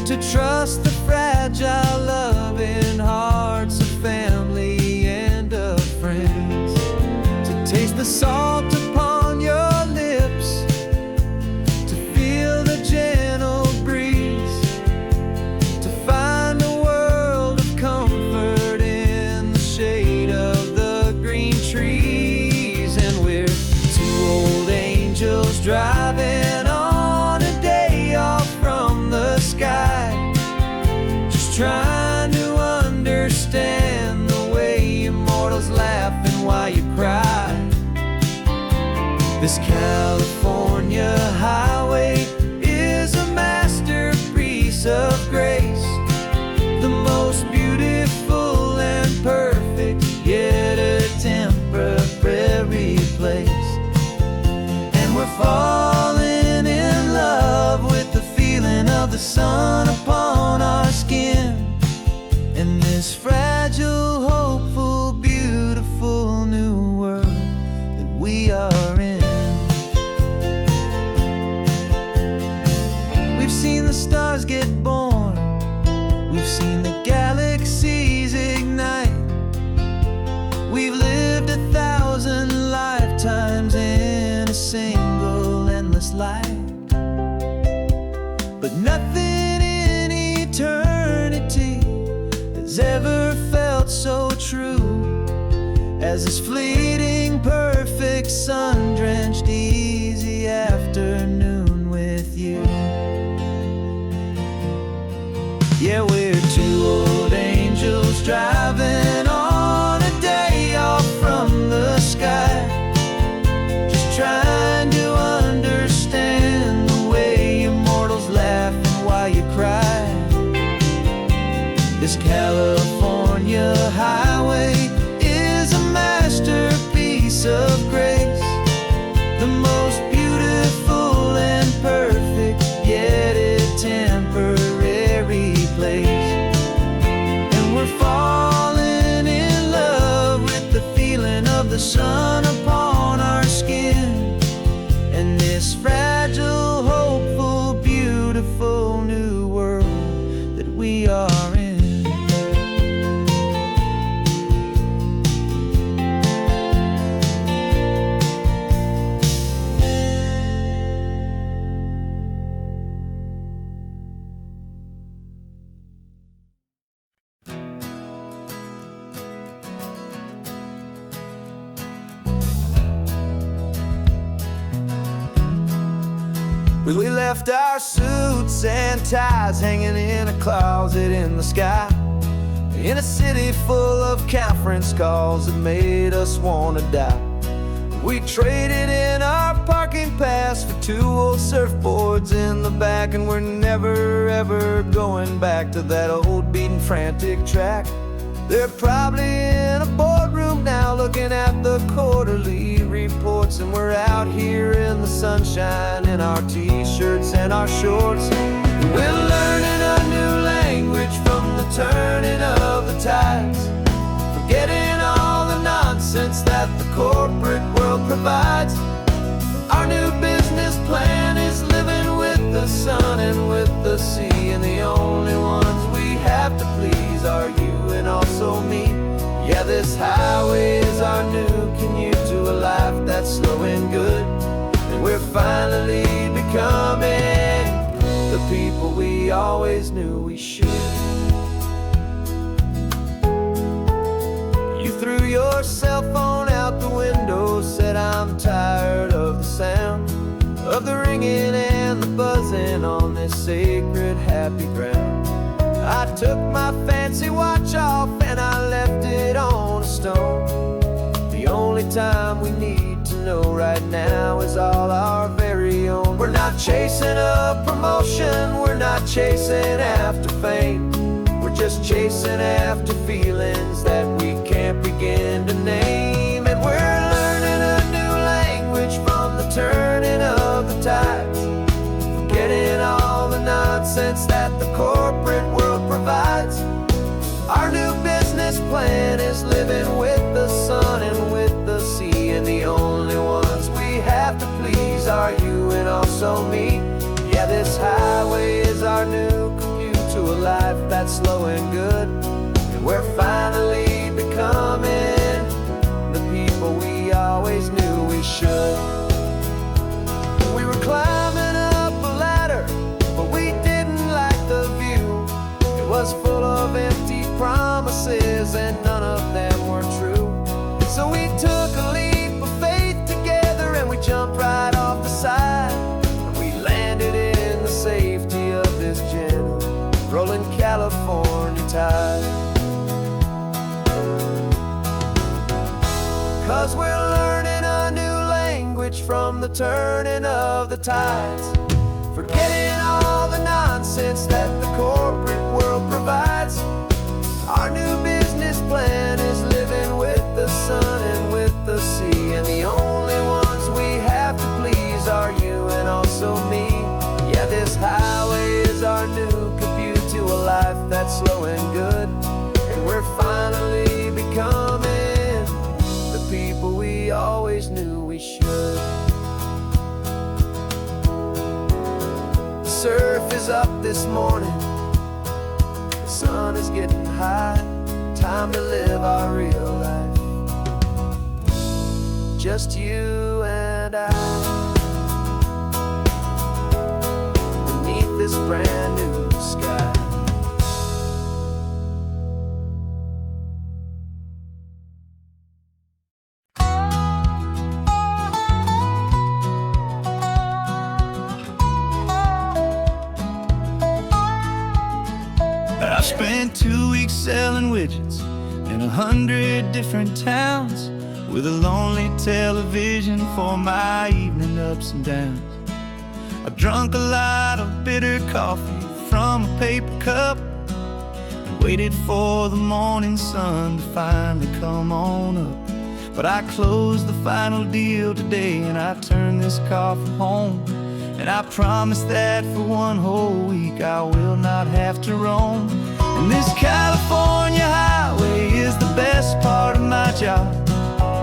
to trust the fragile loving hearts of family and of friends, to taste the salt upon your lips, to feel the gentle breeze, to find a world of comfort in the shade of the green trees. And we're two old angels driving on a day off from the sky, just trying to understand the way you mortals laugh and why you cry. This California highway is a masterpiece of grace, the most beautiful and perfect, yet a temporary place. And we're falling in love with the feeling of the sun upon our skin, in this fragile, hopeful, beautiful new world that we are in. We've seen the stars get born, we've seen the galaxies ignite, we've lived 1,000 lifetimes in a single endless life. But nothing in eternity has ever felt so true as this fleeting, perfect, sun-drenched, easy afternoon with you. Yeah, we're two old angels driving on a day off from the sky, just trying to understand the way you mortals laugh and why you cry. This California highway is a masterpiece of grace, the most beautiful and perfect, yet a temporary place. And we're falling in love with the feeling of the sun upon our skin, and this fragile, hopeful, beautiful new world that we are in. We left our suits and ties hanging in a closet in the sky, in a city full of conference calls that made us wanna die. We traded in our parking pass for two old surfboards in the back, and we're never ever going back to that old beaten frantic track. They're probably in a boardroom now looking at the quarterly reports, and we're out here in the sunshine in our t-shirts and our shorts. We're learning a new language from the turning of the tides, forgetting all the nonsense that the corporate world provides. Our new business plan is living with the sun and with the sea, and the only ones we have to please are you and also me. Yeah, this highway is our new commute to a life that's slow and good, and we're finally becoming the people we always knew we should. You threw your cell phone out the window, said I'm tired of the sound of the ringing and the buzzing on this sacred happy ground. I took my fancy watch off and I left it on a stone. The only time we need to know right now is all our very own. We're not chasing a promotion, we're not chasing after fame, we're just chasing after feelings that we can't begin to name. And we're learning a new language from the turning of the tides, forgetting all the nonsense that the corporate world provides. Our new business plan is living with the sun and with the sea, and the only ones we have to please are you and also me. Yeah, this highway is our new commute to a life that's slow and good, and we're finally becoming the people we always knew we should. We were climbing up a ladder, but we didn't like the view. It was full of empty promises and none of them were true. So we took a leap of faith together and we jumped right off the side, and we landed in the safety of this gentle rolling California tide. 'Cause we're learning a new language from the turning of the tides, forgetting all the nonsense that the corporate world provides. Our new business plan is living with the sun and with the sea, and the only ones we have to please are you and also me. Yeah, this highway is our new commute to a life that's slow and good, and we're finally becoming the people we always knew we should. The surf is up this morning, the sun is getting high, time to live our real life, just you and I, beneath this brand new sky. I spent 2 weeks selling widgets in 100 different towns, with a lonely television for my evening ups and downs. I drunk a lot of bitter coffee from a paper cup, and waited for the morning sun to finally come on up. But I closed the final deal today, and I turned this car from home, and I promise that for one whole week I will not have to roam. And this California highway is the best part of my job.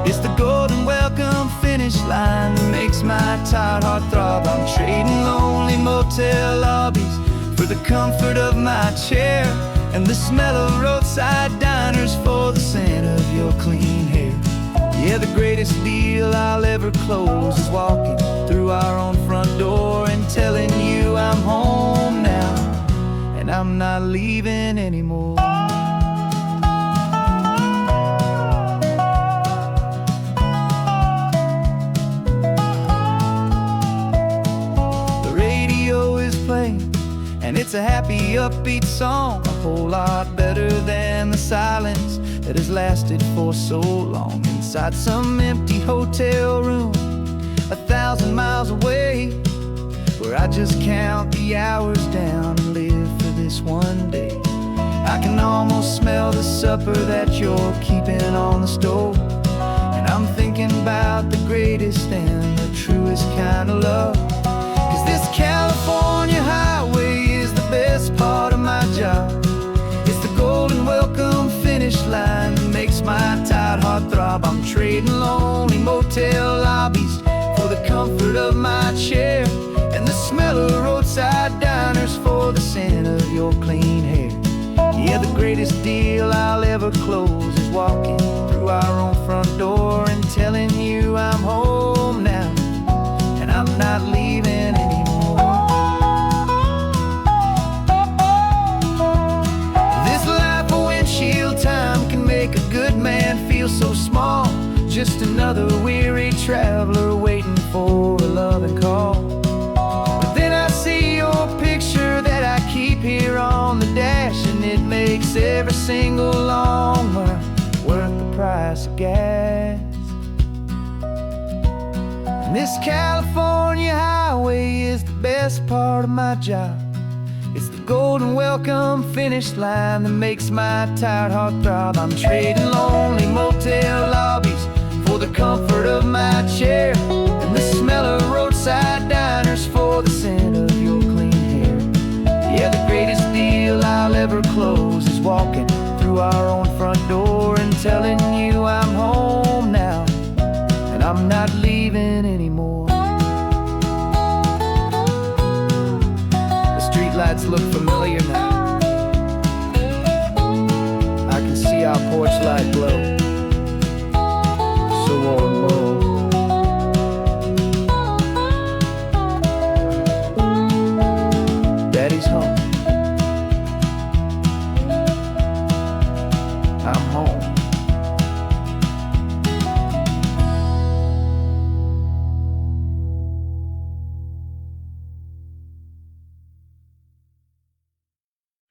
It's the golden welcome finish line that makes my tired heart throb. I'm trading lonely motel lobbies for the comfort of my chair, and the smell of roadside diners for the scent of your clean hair. Yeah, the greatest deal I'll ever close is walking through our own front door and telling you I'm home now, and I'm not leaving anymore. The radio is playing, and it's a happy, upbeat song, a whole lot better than the silence that has lasted for so long. Inside some empty hotel room 1,000 miles away, where I just count the hours down and live for this one day. I can almost smell the supper that you're keeping on the stove, I'm thinking about the greatest and the truest kind of love. 'Cause this California highway is the best part of my job. It's the golden welcome finish line that makes my tired heart throb. I'm trading lonely motel lobbies for the comfort of my chair, and the smell of roadside diners for the scent of your clean hair. Yeah, the greatest deal I'll ever close is walking through our own front door and telling you I'm home now, and I'm not leaving anymore. This life of windshield time can make a good man feel so small, just another weary traveler waiting for a loving call. But then I see your picture that I keep here on the dash, and it makes every single long mile worth the price of gas. And this California highway is the best part of my job. It's the golden welcome finish line that makes my tired heart throb. I'm trading lonely motel lobbies for the comfort of my chair, and the smell of roadside diners for the scent of your clean hair. Yeah, the greatest deal I'll ever close is walking through our own front door and telling you I'm home now, and I'm not leaving anymore. The streetlights look familiar now. I can see our porch light glow, so warm, low.